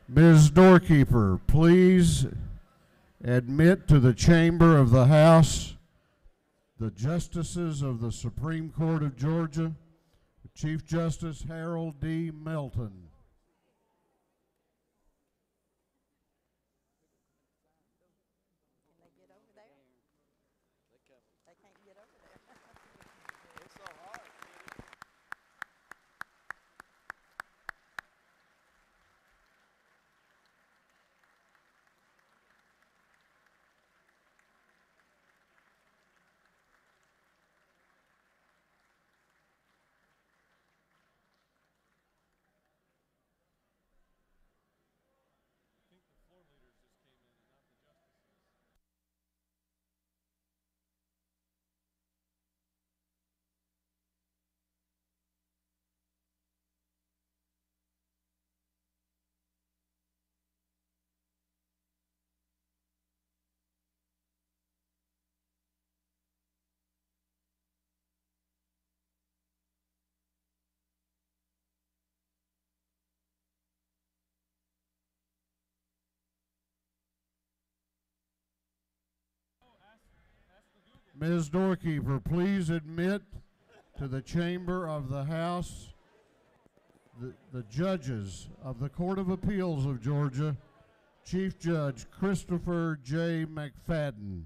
Ms. Doorkeeper, please admit to the chamber of the House the Justices of the Supreme Court of Georgia, Chief Justice Harold D. Melton. Can they get over there? They can't get over there. It's so hard. I think the floor leaders just came in and not the justices. Ms. Doorkeeper, please admit to the chamber of the House the judges of the Court of Appeals of Georgia, Chief Judge Christopher J. McFadden.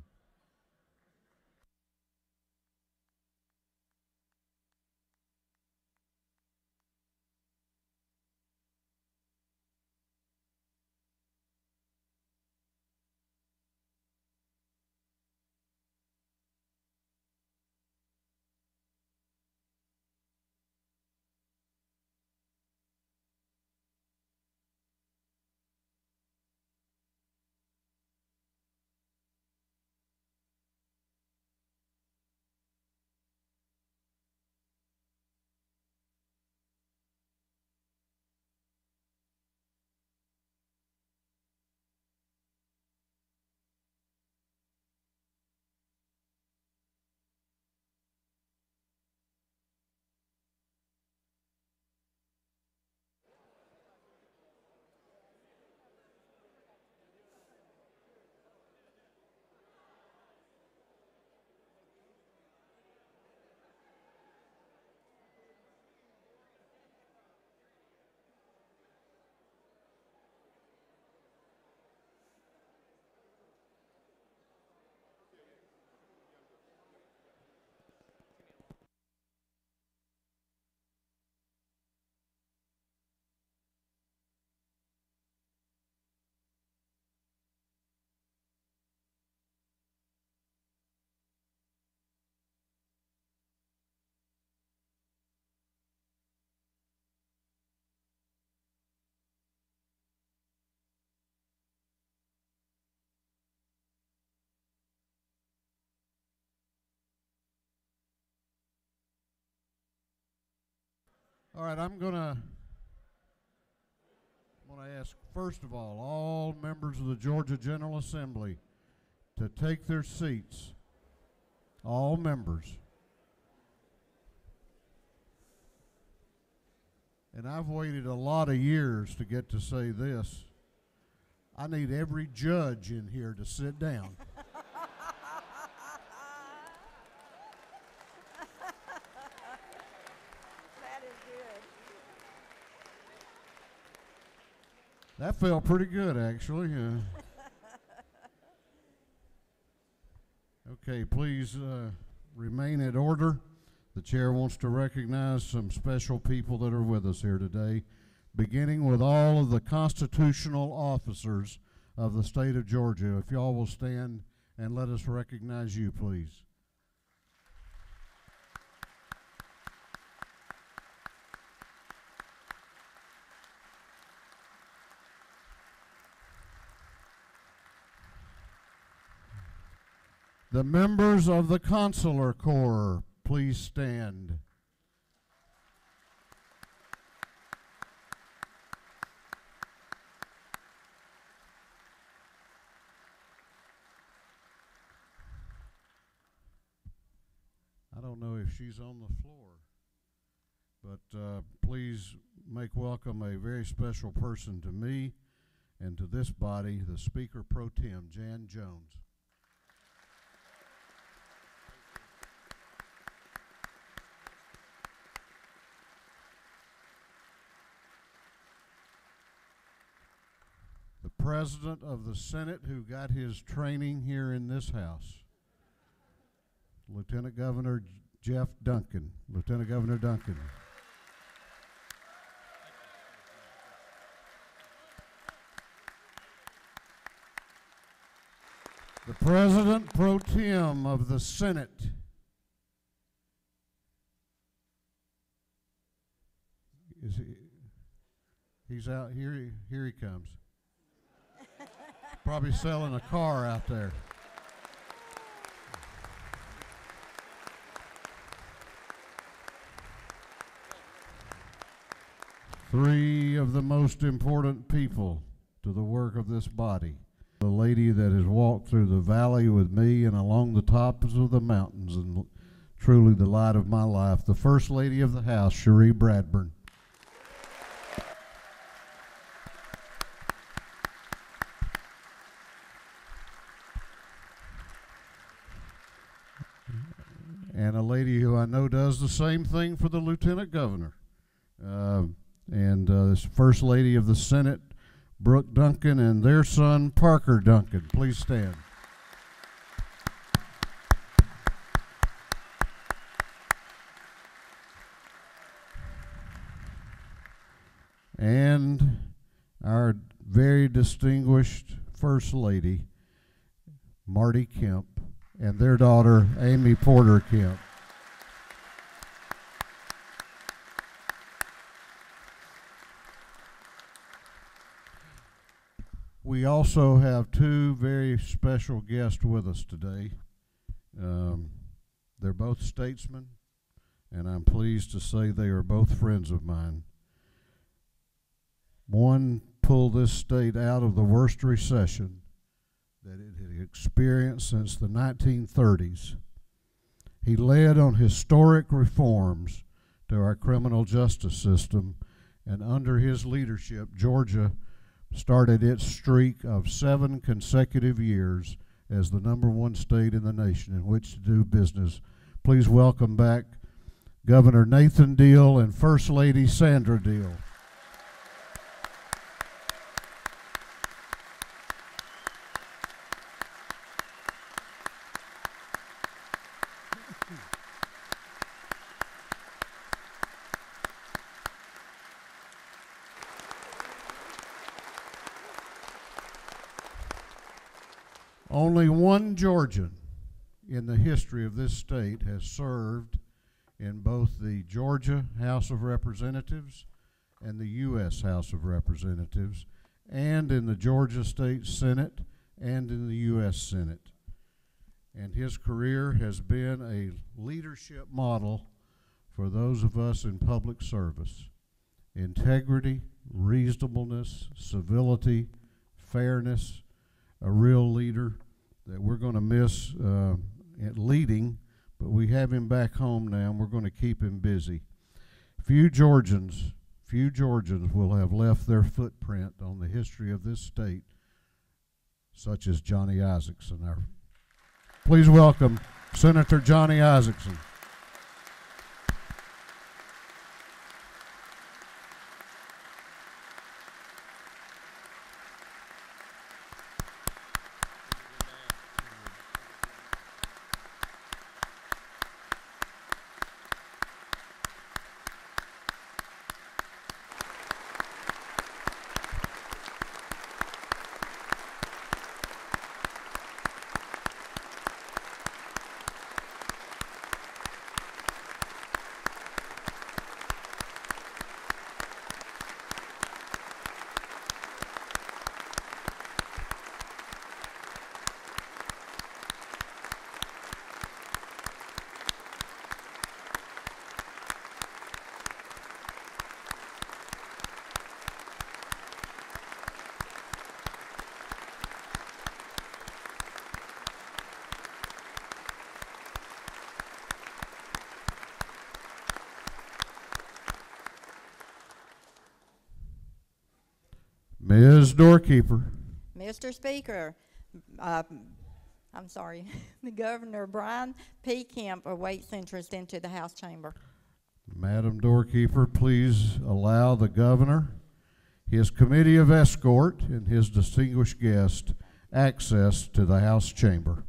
All right, I'm going to ask, first of all members of the Georgia General Assembly to take their seats. All members. And I've waited a lot of years to get to say this. I need every judge in here to sit down. That is good. That felt pretty good, actually. Okay, please remain in order. The chair wants to recognize some special people that are with us here today, beginning with all of the constitutional officers of the state of Georgia. If y'all will stand and let us recognize you, please. The members of the Consular Corps, please stand. I don't know if she's on the floor, but please make welcome a very special person to me, and to this body, the Speaker Pro Tem, Jan Jones. The President of the Senate, who got his training here in this house, Lieutenant Governor Jeff Duncan. Lieutenant Governor Duncan. The President Pro Tem of the Senate, is he? He's out here. Here he comes. Probably selling a car out there. Three of the most important people to the work of this body. The lady that has walked through the valley with me and along the tops of the mountains, and truly the light of my life, the First Lady of the House, Cherie Bradburn. And a lady who I know does the same thing for the Lieutenant Governor. This First Lady of the Senate, Brooke Duncan, and their son, Parker Duncan. Please stand. And our very distinguished First Lady, Marty Kemp, and their daughter, Amy Porter Kemp. We also have two very special guests with us today. They're both statesmen, and I'm pleased to say they are both friends of mine. One pulled this state out of the worst recession that it had experienced since the 1930s. He led on historic reforms to our criminal justice system, and under his leadership, Georgia started its streak of 7 consecutive years as the #1 state in the nation in which to do business. Please welcome back Governor Nathan Deal and First Lady Sandra Deal. Only one Georgian in the history of this state has served in both the Georgia House of Representatives and the U.S. House of Representatives, and in the Georgia State Senate and in the U.S. Senate. And his career has been a leadership model for those of us in public service. Integrity, reasonableness, civility, fairness, a real leader that we're going to miss at leading, but we have him back home now, and we're going to keep him busy. Few Georgians will have left their footprint on the history of this state, such as Johnny Isakson. Please welcome Senator Johnny Isakson. Ms. Doorkeeper. Mr. Speaker, I'm sorry, the Governor Brian P. Kemp awaits interest into the House chamber. Madam Doorkeeper, please allow the governor, his committee of escort, and his distinguished guest access to the House chamber.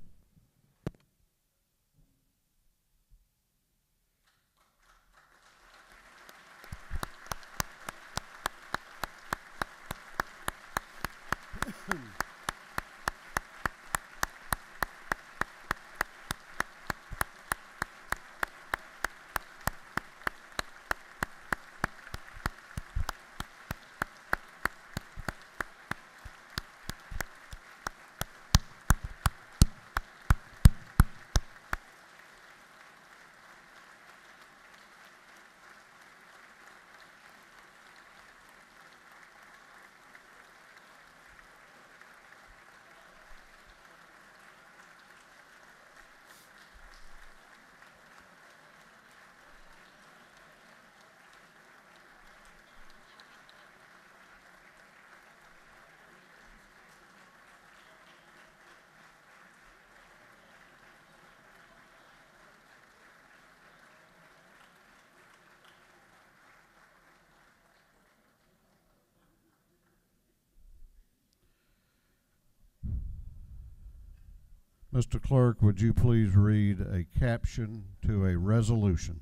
Mr. Clerk, would you please read a caption to a resolution?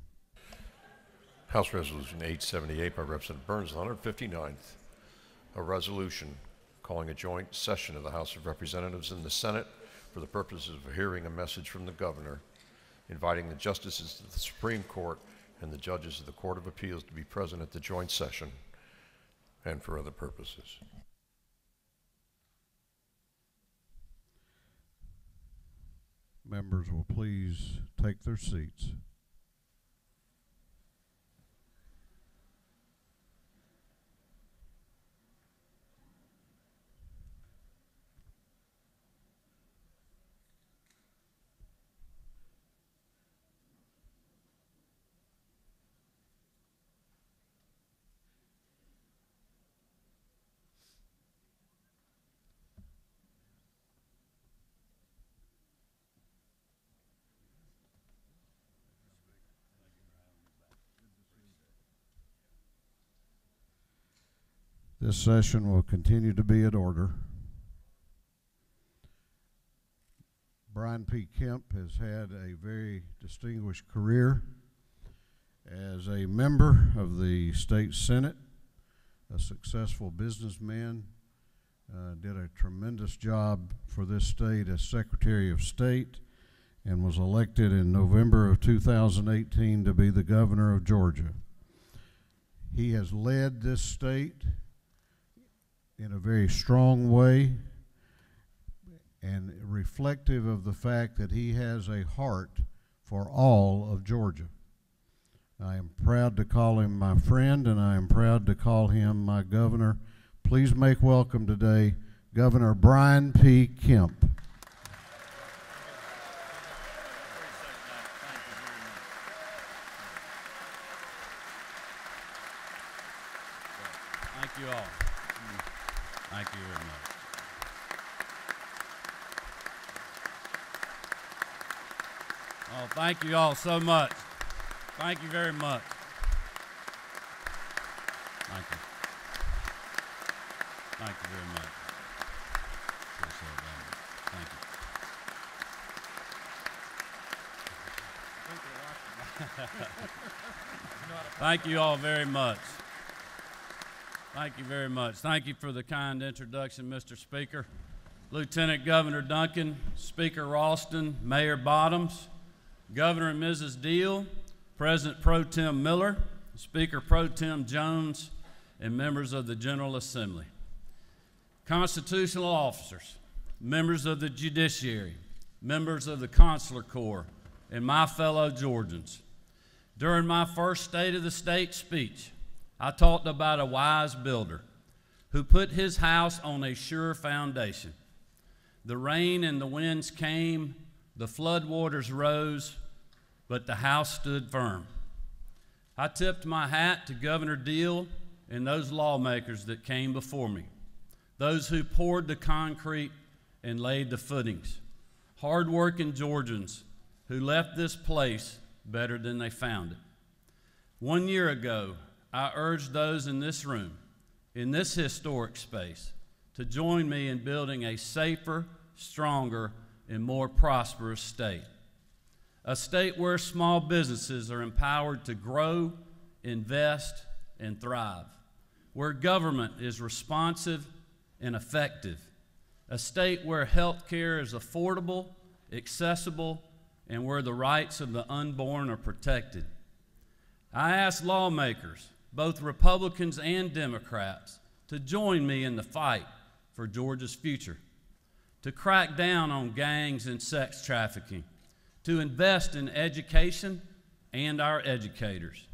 House Resolution 878 by Representative Burns, the 159th. A resolution calling a joint session of the House of Representatives and the Senate for the purposes of hearing a message from the governor, inviting the justices of the Supreme Court and the judges of the Court of Appeals to be present at the joint session and for other purposes. Members will please take their seats. This session will continue to be in order. Brian P. Kemp has had a very distinguished career as a member of the state Senate, a successful businessman, did a tremendous job for this state as Secretary of State, and was elected in November of 2018 to be the governor of Georgia. He has led this state in a very strong way and reflective of the fact that he has a heart for all of Georgia. I am proud to call him my friend, and I am proud to call him my governor. Please make welcome today Governor Brian P. Kemp. Thank you all. Thank you very much. Oh, thank you all so much. Thank you very much. Thank you. Thank you very much. Appreciate that. Thank you. Thank you all very much. Thank you very much. Thank you for the kind introduction, Mr. Speaker. Lieutenant Governor Duncan, Speaker Ralston, Mayor Bottoms, Governor and Mrs. Deal, President Pro Tem Miller, Speaker Pro Tem Jones, and members of the General Assembly. Constitutional officers, members of the judiciary, members of the Consular Corps, and my fellow Georgians. During my first State of the State speech, I talked about a wise builder who put his house on a sure foundation. The rain and the winds came, the floodwaters rose, but the house stood firm. I tipped my hat to Governor Deal and those lawmakers that came before me. those who poured the concrete and laid the footings, hard-working Georgians who left this place better than they found it. 1 year ago, I urged those in this room, in this historic space, to join me in building a safer, stronger, and more prosperous state. A state where small businesses are empowered to grow, invest, and thrive. Where government is responsive and effective. A state where health care is affordable, accessible, and where the rights of the unborn are protected. I ask lawmakers, both Republicans and Democrats, to join me in the fight for Georgia's future, to crack down on gangs and sex trafficking, to invest in education and our educators,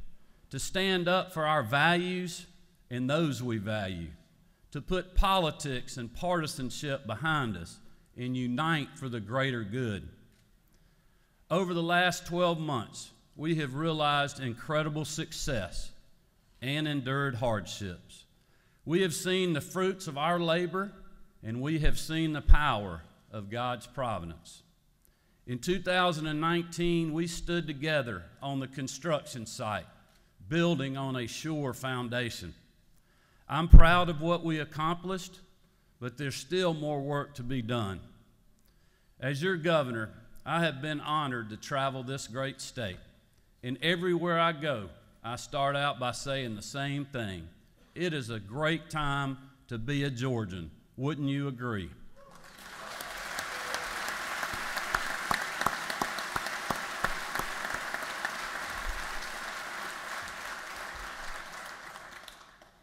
to stand up for our values and those we value, to put politics and partisanship behind us and unite for the greater good. Over the last 12 months, we have realized incredible success and endured hardships. We have seen the fruits of our labor, and we have seen the power of God's providence. In 2019, we stood together on the construction site, building on a sure foundation. I'm proud of what we accomplished, but there's still more work to be done. As your governor, I have been honored to travel this great state, and everywhere I go, I start out by saying the same thing. It is a great time to be a Georgian. Wouldn't you agree?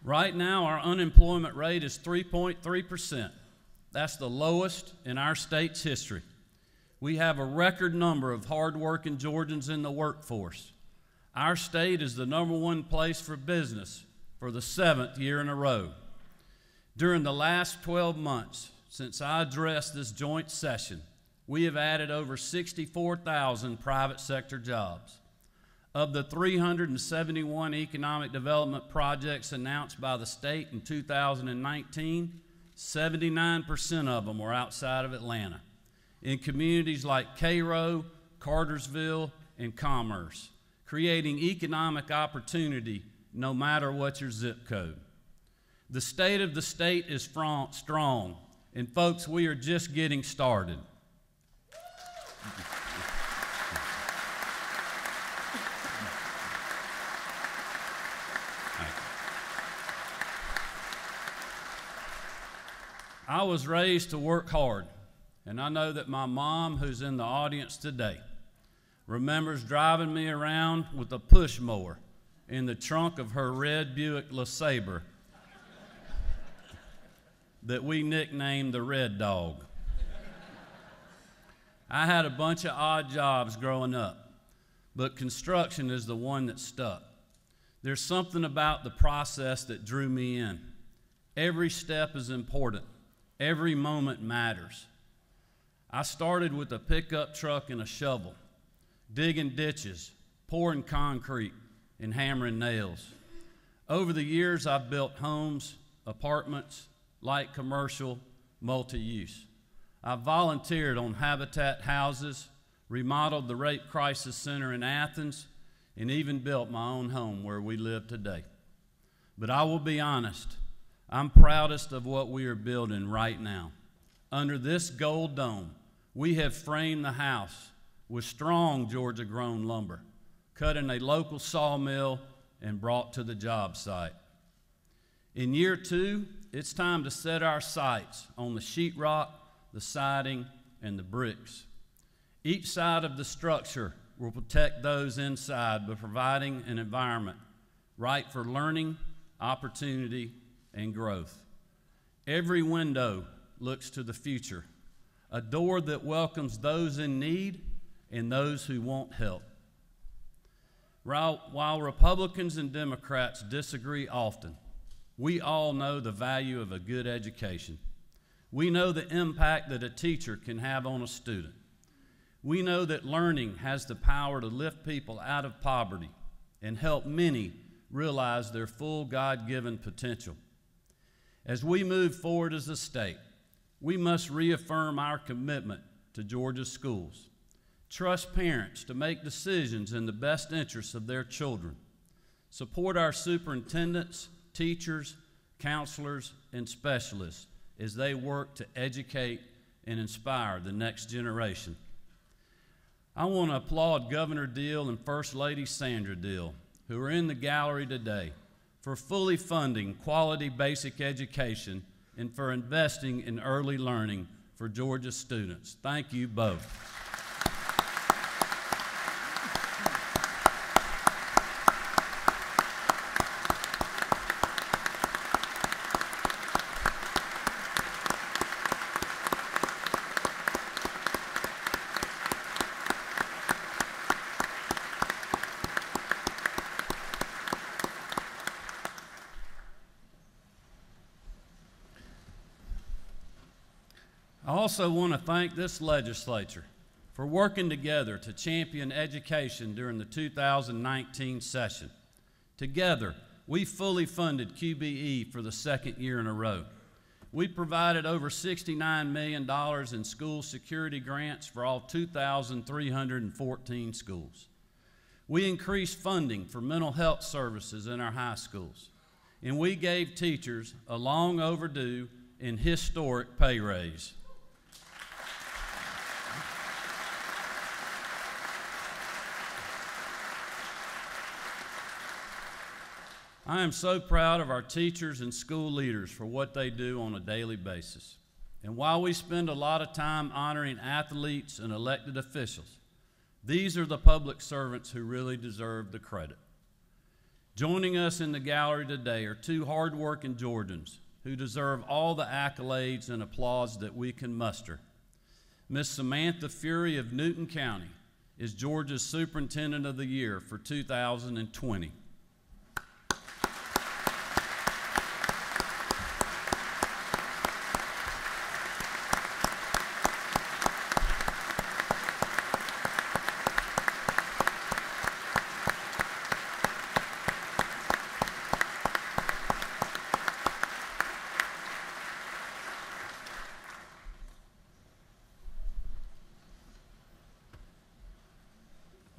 Right now, our unemployment rate is 3.3%. That's the lowest in our state's history. We have a record number of hardworking Georgians in the workforce. Our state is the #1 place for business for the 7th year in a row. During the last 12 months, since I addressed this joint session, we have added over 64,000 private sector jobs. Of the 371 economic development projects announced by the state in 2019, 79% of them were outside of Atlanta, in communities like Cairo, Cartersville, and Commerce, creating economic opportunity no matter what your zip code. The state of the state is strong, and folks, we are just getting started. I was raised to work hard, and I know that my mom, who's in the audience today, remembers driving me around with a push mower in the trunk of her red Buick LeSabre that we nicknamed the Red Dog. I had a bunch of odd jobs growing up, but construction is the one that stuck. There's something about the process that drew me in. Every step is important. Every moment matters. I started with a pickup truck and a shovel, digging ditches, pouring concrete, and hammering nails. Over the years, I've built homes, apartments, light commercial, multi-use. I've volunteered on Habitat houses, remodeled the Rape Crisis Center in Athens, and even built my own home where we live today. But I will be honest, I'm proudest of what we are building right now. Under this gold dome, we have framed the house with strong Georgia-grown lumber, cut in a local sawmill and brought to the job site. In year 2, it's time to set our sights on the sheetrock, the siding, and the bricks. Each side of the structure will protect those inside by providing an environment right for learning, opportunity, and growth. Every window looks to the future, a door that welcomes those in need and those who want help. While Republicans and Democrats disagree often, we all know the value of a good education. We know the impact that a teacher can have on a student. We know that learning has the power to lift people out of poverty and help many realize their full God-given potential. As we move forward as a state, we must reaffirm our commitment to Georgia's schools. Trust parents to make decisions in the best interests of their children. Support our superintendents, teachers, counselors, and specialists as they work to educate and inspire the next generation. I want to applaud Governor Deal and First Lady Sandra Deal, who are in the gallery today, for fully funding quality basic education and for investing in early learning for Georgia students. Thank you both. I also want to thank this legislature for working together to champion education during the 2019 session. Together, we fully funded QBE for the second year in a row. We provided over $69 million in school security grants for all 2,314 schools. We increased funding for mental health services in our high schools, and we gave teachers a long overdue and historic pay raise. I am so proud of our teachers and school leaders for what they do on a daily basis. And while we spend a lot of time honoring athletes and elected officials, these are the public servants who really deserve the credit. Joining us in the gallery today are two hardworking Georgians who deserve all the accolades and applause that we can muster. Miss Samantha Fury of Newton County is Georgia's Superintendent of the Year for 2020.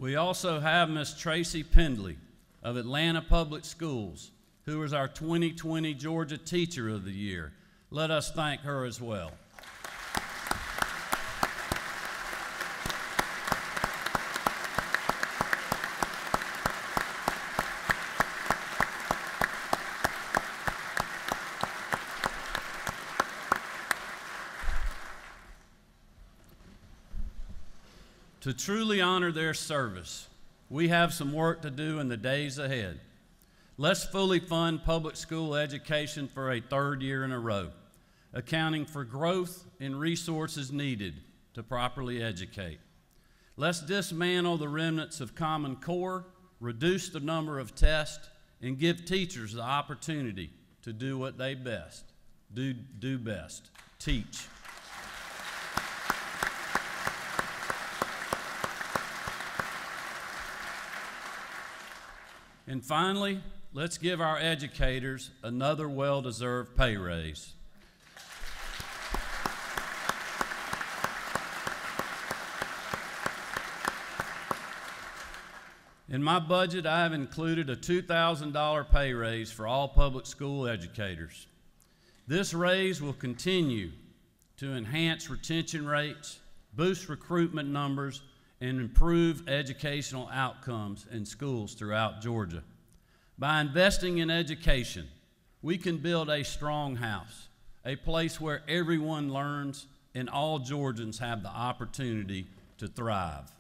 We also have Miss Tracy Pendley of Atlanta Public Schools, who is our 2020 Georgia Teacher of the Year. Let us thank her as well. To truly honor their service, we have some work to do in the days ahead. Let's fully fund public school education for a third year in a row, accounting for growth and resources needed to properly educate. Let's dismantle the remnants of Common Core, reduce the number of tests, and give teachers the opportunity to do what they best do best, teach. And finally, let's give our educators another well-deserved pay raise. In my budget, I have included a $2,000 pay raise for all public school educators. This raise will continue to enhance retention rates, boost recruitment numbers, and improve educational outcomes in schools throughout Georgia. By investing in education, we can build a strong house, a place where everyone learns and all Georgians have the opportunity to thrive.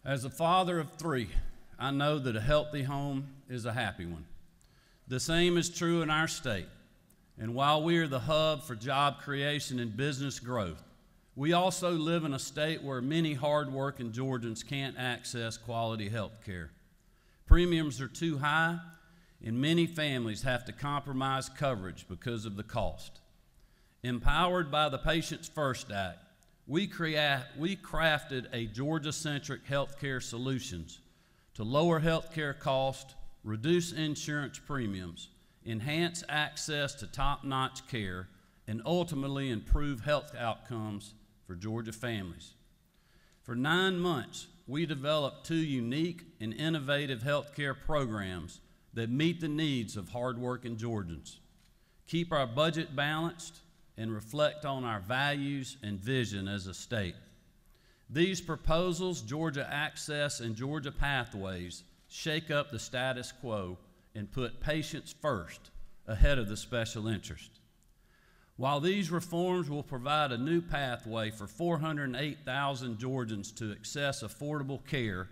As a father of three, I know that a healthy home is a happy one. The same is true in our state. And while we are the hub for job creation and business growth, we also live in a state where many hard-working Georgians can't access quality health care. Premiums are too high, and many families have to compromise coverage because of the cost. Empowered by the Patients First Act, we crafted a Georgia-centric healthcare solutions to lower healthcare costs, reduce insurance premiums, enhance access to top-notch care, and ultimately improve health outcomes for Georgia families. For 9 months, we developed 2 unique and innovative healthcare programs that meet the needs of hardworking Georgians, keep our budget balanced, and reflect on our values and vision as a state. These proposals, Georgia Access and Georgia Pathways, shake up the status quo and put patients first ahead of the special interest. While these reforms will provide a new pathway for 408,000 Georgians to access affordable care,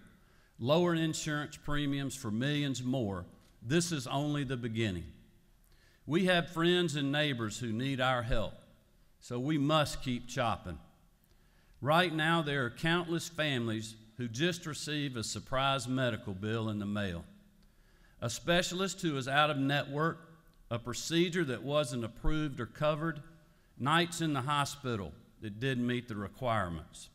lower insurance premiums for millions more, this is only the beginning. We have friends and neighbors who need our help, so we must keep chopping. Right now, there are countless families who just received a surprise medical bill in the mail. A specialist who is out of network, a procedure that wasn't approved or covered, nights in the hospital that didn't meet the requirements.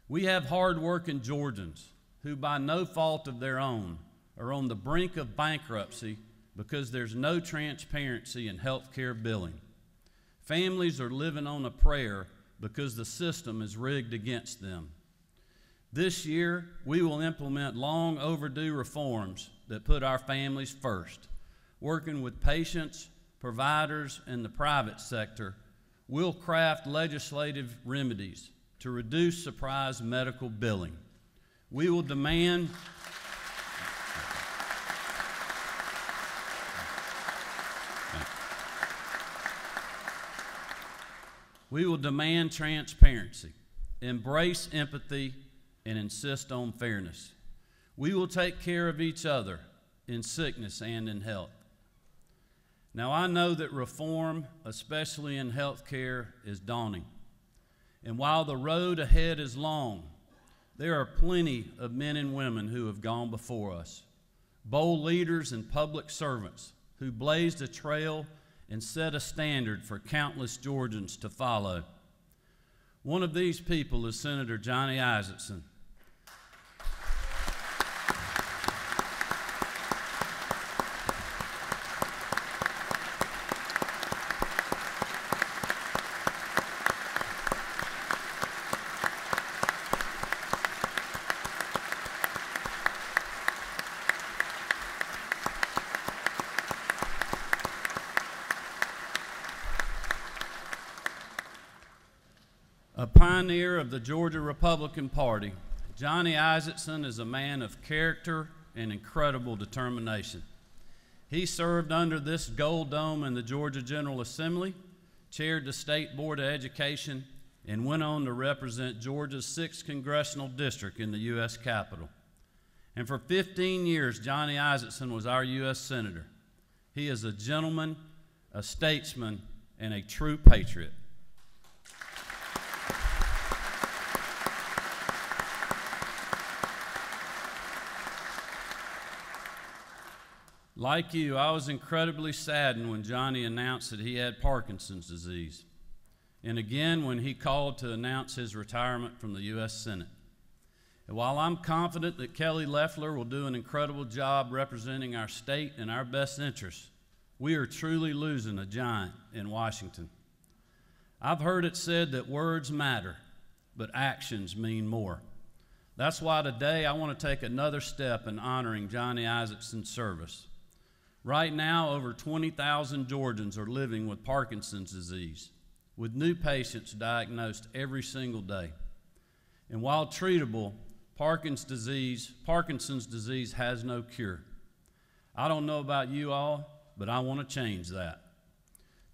We have hard-working Georgians who, by no fault of their own, are on the brink of bankruptcy because there's no transparency in health care billing. Families are living on a prayer because the system is rigged against them. This year, we will implement long overdue reforms that put our families first. Working with patients, providers, and the private sector, we'll craft legislative remedies to reduce surprise medical billing. We will demand transparency, embrace empathy, and insist on fairness. We will take care of each other in sickness and in health. Now, I know that reform, especially in health care, is daunting. And while the road ahead is long, there are plenty of men and women who have gone before us, bold leaders and public servants who blazed a trail and set a standard for countless Georgians to follow. One of these people is Senator Johnny Isakson. A pioneer of the Georgia Republican Party, Johnny Isakson is a man of character and incredible determination. He served under this gold dome in the Georgia General Assembly, chaired the State Board of Education, and went on to represent Georgia's 6th Congressional District in the U.S. Capitol. And for 15 years, Johnny Isakson was our U.S. Senator. He is a gentleman, a statesman, and a true patriot. Like you, I was incredibly saddened when Johnny announced that he had Parkinson's disease, and again when he called to announce his retirement from the U.S. Senate. And while I'm confident that Kelly Loeffler will do an incredible job representing our state and our best interests, we are truly losing a giant in Washington. I've heard it said that words matter, but actions mean more. That's why today I want to take another step in honoring Johnny Isakson's service. Right now, over 20,000 Georgians are living with Parkinson's disease, with new patients diagnosed every single day. And while treatable, Parkinson's disease has no cure. I don't know about you all, but I want to change that.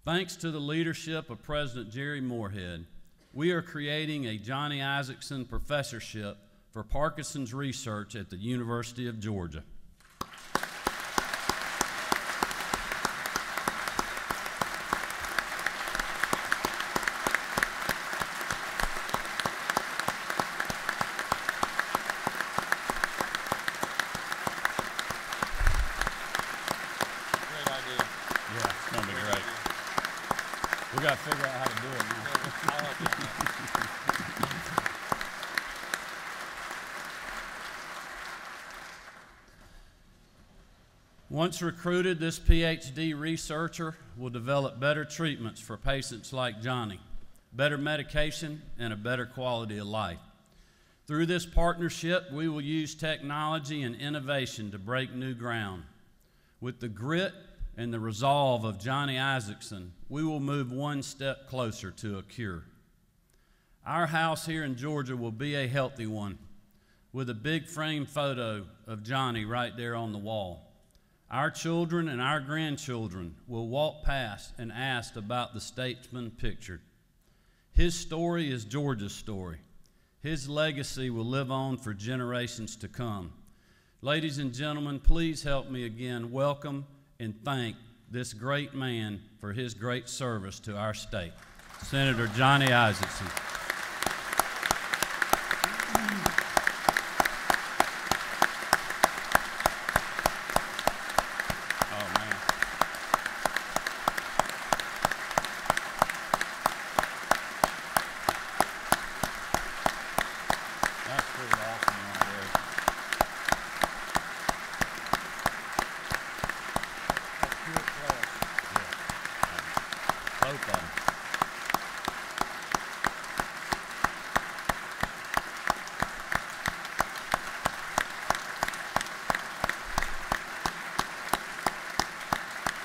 Thanks to the leadership of President Jerry Moorhead, we are creating a Johnny Isakson Professorship for Parkinson's Research at the University of Georgia. We got to figure out how to do it now. Once recruited, this PhD researcher will develop better treatments for patients like Johnny, better medication, and a better quality of life. Through this partnership, we will use technology and innovation to break new ground. With the grit and the resolve of Johnny Isaacson, we will move one step closer to a cure. Our house here in Georgia will be a healthy one, with a big frame photo of Johnny right there on the wall. Our children and our grandchildren will walk past and ask about the statesman pictured. His story is Georgia's story. His legacy will live on for generations to come. Ladies and gentlemen, please help me again welcome and thank this great man for his great service to our state, Senator Johnny Isaacson.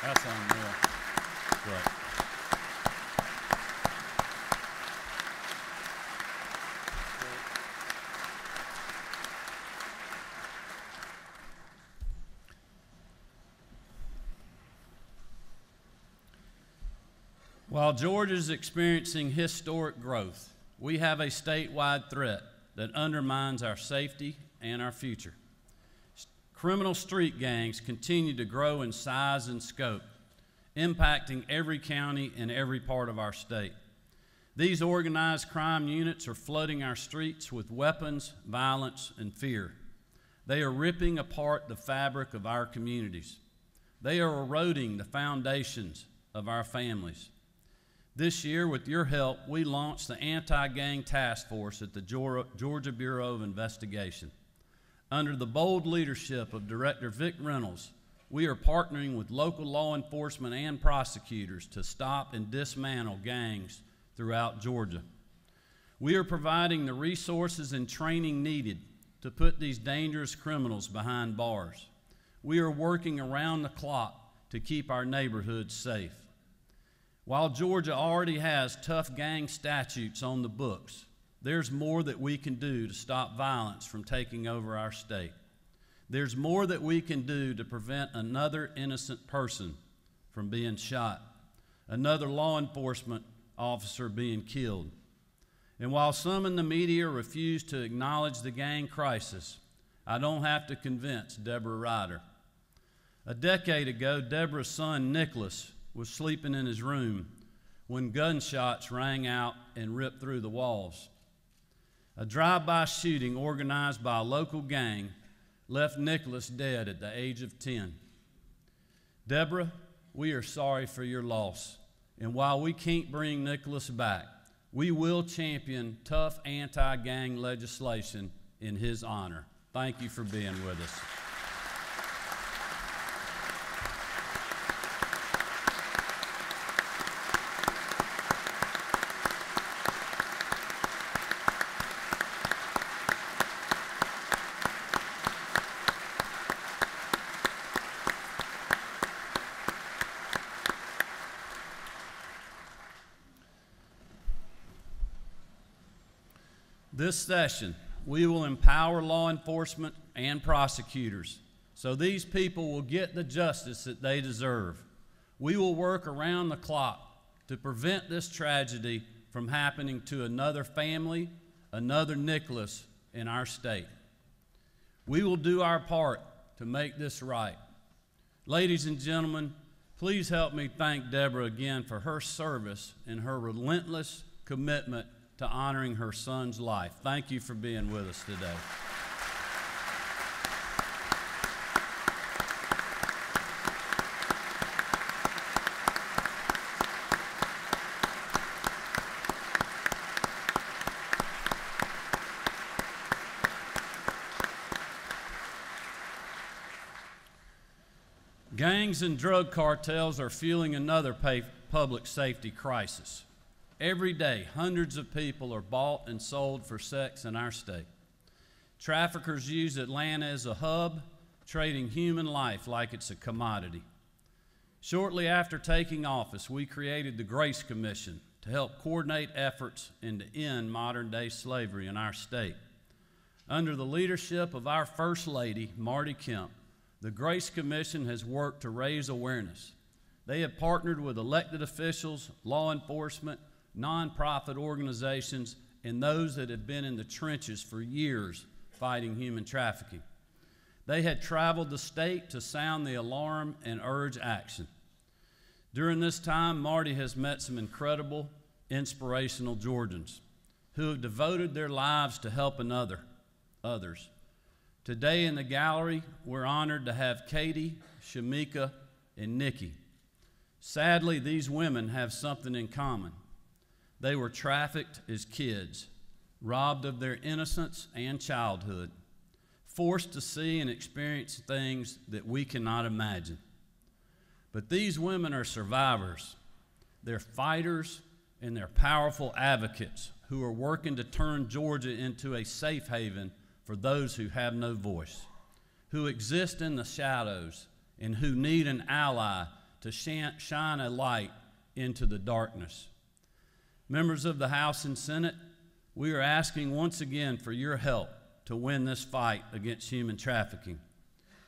That's unreal. Great. While Georgia is experiencing historic growth, we have a statewide threat that undermines our safety and our future. Criminal street gangs continue to grow in size and scope, impacting every county and every part of our state. These organized crime units are flooding our streets with weapons, violence, and fear. They are ripping apart the fabric of our communities. They are eroding the foundations of our families. This year, with your help, we launched the Anti-Gang Task Force at the Georgia Bureau of Investigation. Under the bold leadership of Director Vic Reynolds, we are partnering with local law enforcement and prosecutors to stop and dismantle gangs throughout Georgia. We are providing the resources and training needed to put these dangerous criminals behind bars. We are working around the clock to keep our neighborhoods safe. While Georgia already has tough gang statutes on the books, there's more that we can do to stop violence from taking over our state. There's more that we can do to prevent another innocent person from being shot, another law enforcement officer being killed. And while some in the media refuse to acknowledge the gang crisis, I don't have to convince Deborah Ryder. A decade ago, Deborah's son, Nicholas, was sleeping in his room when gunshots rang out and ripped through the walls. A drive-by shooting organized by a local gang left Nicholas dead at the age of 10. Deborah, we are sorry for your loss, and while we can't bring Nicholas back, we will champion tough anti-gang legislation in his honor. Thank you for being with us. This session, we will empower law enforcement and prosecutors so these people will get the justice that they deserve. We will work around the clock to prevent this tragedy from happening to another family, another Nicholas in our state. We will do our part to make this right. Ladies and gentlemen, please help me thank Deborah again for her service and her relentless commitment to honoring her son's life. Thank you for being with us today. Gangs and drug cartels are fueling another public safety crisis. Every day, hundreds of people are bought and sold for sex in our state. Traffickers use Atlanta as a hub, trading human life like it's a commodity. Shortly after taking office, we created the Grace Commission to help coordinate efforts and to end modern-day slavery in our state. Under the leadership of our First Lady, P Kemp, the Grace Commission has worked to raise awareness. They have partnered with elected officials, law enforcement, nonprofit organizations, and those that have been in the trenches for years fighting human trafficking. They had traveled the state to sound the alarm and urge action. During this time, Marty has met some incredible, inspirational Georgians who have devoted their lives to helping others. Today in the gallery, we're honored to have Katie, Shamika, and Nikki. Sadly, these women have something in common. They were trafficked as kids, robbed of their innocence and childhood, forced to see and experience things that we cannot imagine. But these women are survivors. They're fighters and they're powerful advocates who are working to turn Georgia into a safe haven for those who have no voice, who exist in the shadows, and who need an ally to shine a light into the darkness. Members of the House and Senate, we are asking once again for your help to win this fight against human trafficking.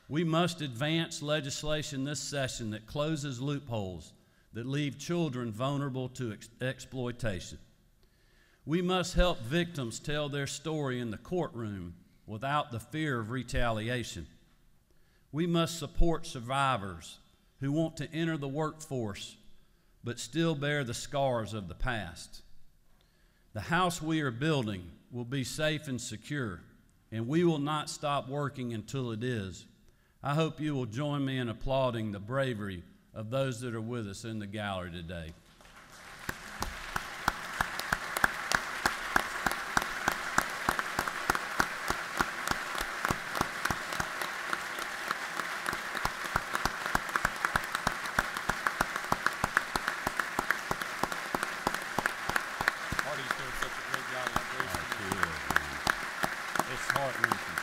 We must advance legislation this session that closes loopholes that leave children vulnerable to exploitation. We must help victims tell their story in the courtroom without the fear of retaliation. We must support survivors who want to enter the workforce but still bear the scars of the past. The house we are building will be safe and secure, and we will not stop working until it is. I hope you will join me in applauding the bravery of those that are with us in the gallery today. Marty's doing such a great job on Grace. It's heart-wrenching.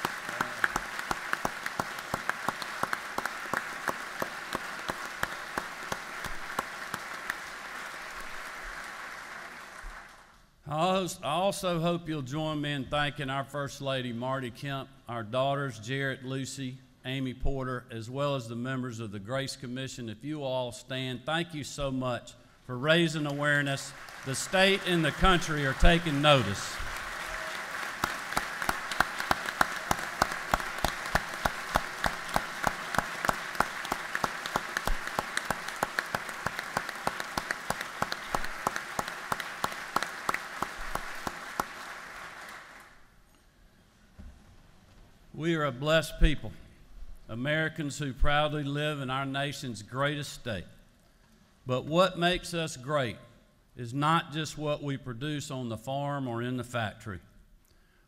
I also hope you'll join me in thanking our First Lady, P Kemp, our daughters, Jarrett, Lucy, Amy Porter, as well as the members of the Grace Commission. If you all stand, thank you so much for raising awareness. The state and the country are taking notice. We are a blessed people, Americans who proudly live in our nation's greatest state. But what makes us great is not just what we produce on the farm or in the factory.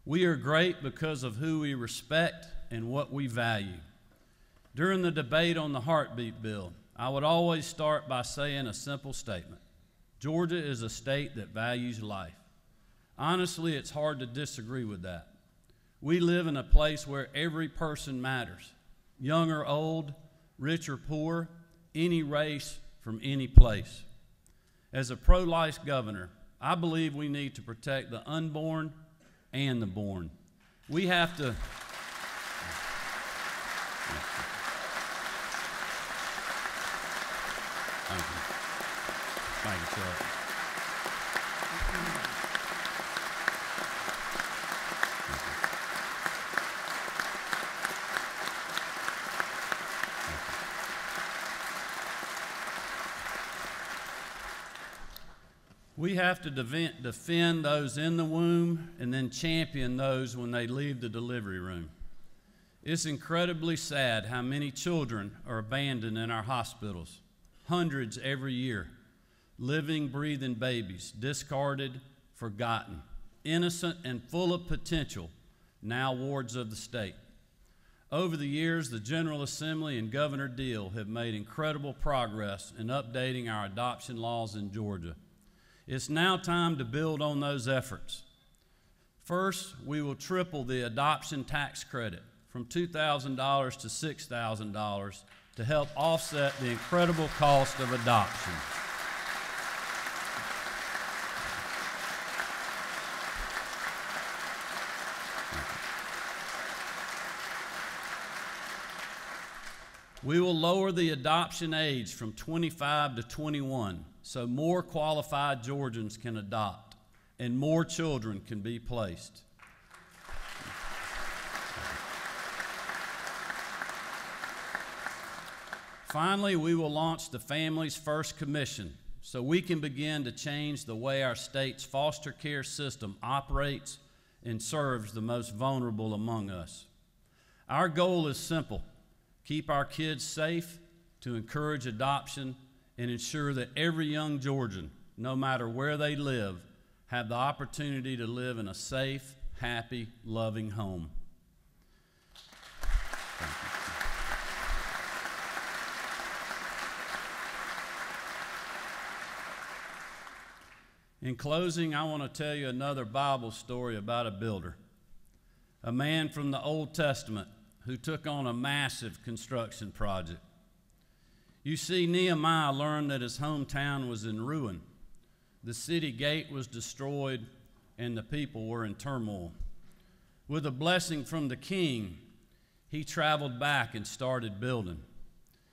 We are great because of who we respect and what we value. During the debate on the heartbeat bill, I would always start by saying a simple statement. Georgia is a state that values life. Honestly, it's hard to disagree with that. We live in a place where every person matters, young or old, rich or poor, any race, from any place. As a pro-life governor, I believe we need to protect the unborn and the born. We have to. Thank you. Thank you, sir. We have to defend those in the womb and then champion those when they leave the delivery room. It's incredibly sad how many children are abandoned in our hospitals, hundreds every year, living, breathing babies, discarded, forgotten, innocent and full of potential, now wards of the state. Over the years, the General Assembly and Governor Deal have made incredible progress in updating our adoption laws in Georgia. It's now time to build on those efforts. First, we will triple the adoption tax credit from $2,000 to $6,000 to help offset the incredible cost of adoption. We will lower the adoption age from 25 to 21 so more qualified Georgians can adopt and more children can be placed. Finally, we will launch the Family's First Commission so we can begin to change the way our state's foster care system operates and serves the most vulnerable among us. Our goal is simple: keep our kids safe, to encourage adoption, and ensure that every young Georgian, no matter where they live, have the opportunity to live in a safe, happy, loving home. Thank you. In closing, I want to tell you another Bible story about a builder, a man from the Old Testament who took on a massive construction project. You see, Nehemiah learned that his hometown was in ruin. The city gate was destroyed and the people were in turmoil. With a blessing from the king, he traveled back and started building.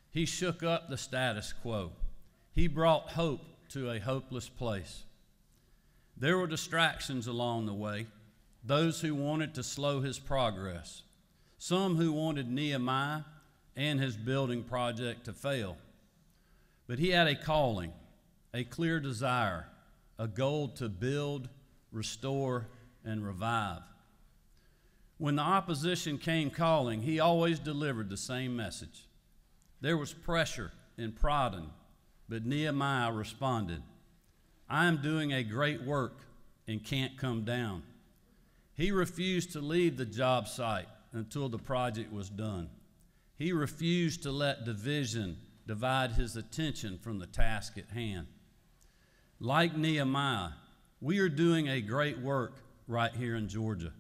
He shook up the status quo. He brought hope to a hopeless place. There were distractions along the way, those who wanted to slow his progress, some who wanted Nehemiah and his building project to fail. But he had a calling, a clear desire, a goal to build, restore, and revive. When the opposition came calling, he always delivered the same message. There was pressure and prodding, but Nehemiah responded, "I am doing a great work and can't come down." He refused to leave the job site until the project was done. He refused to let division divide his attention from the task at hand. Like Nehemiah, we are doing a great work right here in Georgia.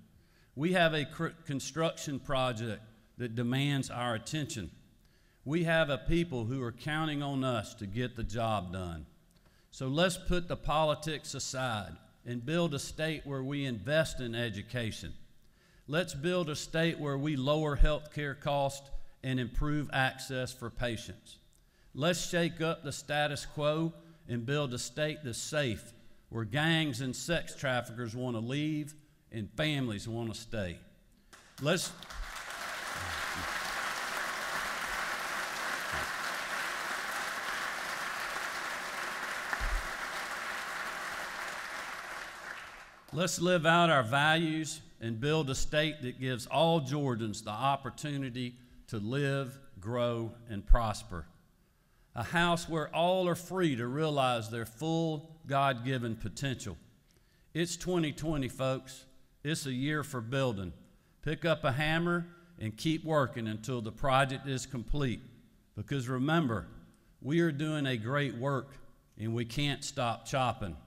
We have a construction project that demands our attention. We have a people who are counting on us to get the job done. So let's put the politics aside and build a state where we invest in education. Let's build a state where we lower health care costs and improve access for patients. Let's shake up the status quo and build a state that's safe, where gangs and sex traffickers want to leave and families want to stay. Let's live out our values and build a state that gives all Georgians the opportunity to live, grow, and prosper. A house where all are free to realize their full God-given potential. It's 2020, folks. It's a year for building. Pick up a hammer and keep working until the project is complete. Because remember, we are doing a great work and we can't stop chopping.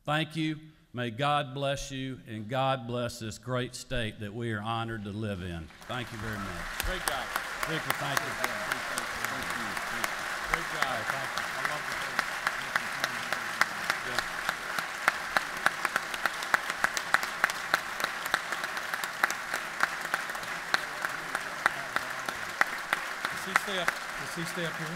Thank you. May God bless you, and God bless this great state that we are honored to live in. Thank you very much. Great job. Speaker, thank you. Thank you. Great job. Thank you. I love the Does he stay up here?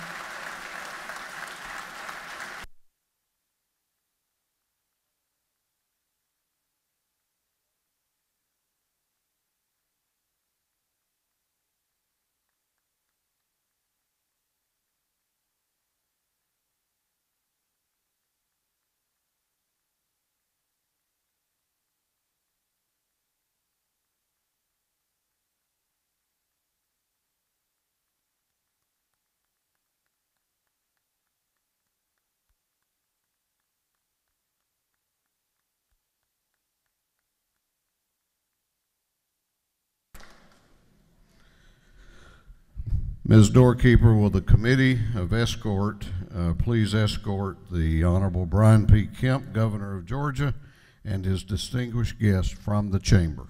Ms. Doorkeeper, will the Committee of Escort please escort the Honorable Brian P. Kemp, Governor of Georgia, and his distinguished guests from the chamber.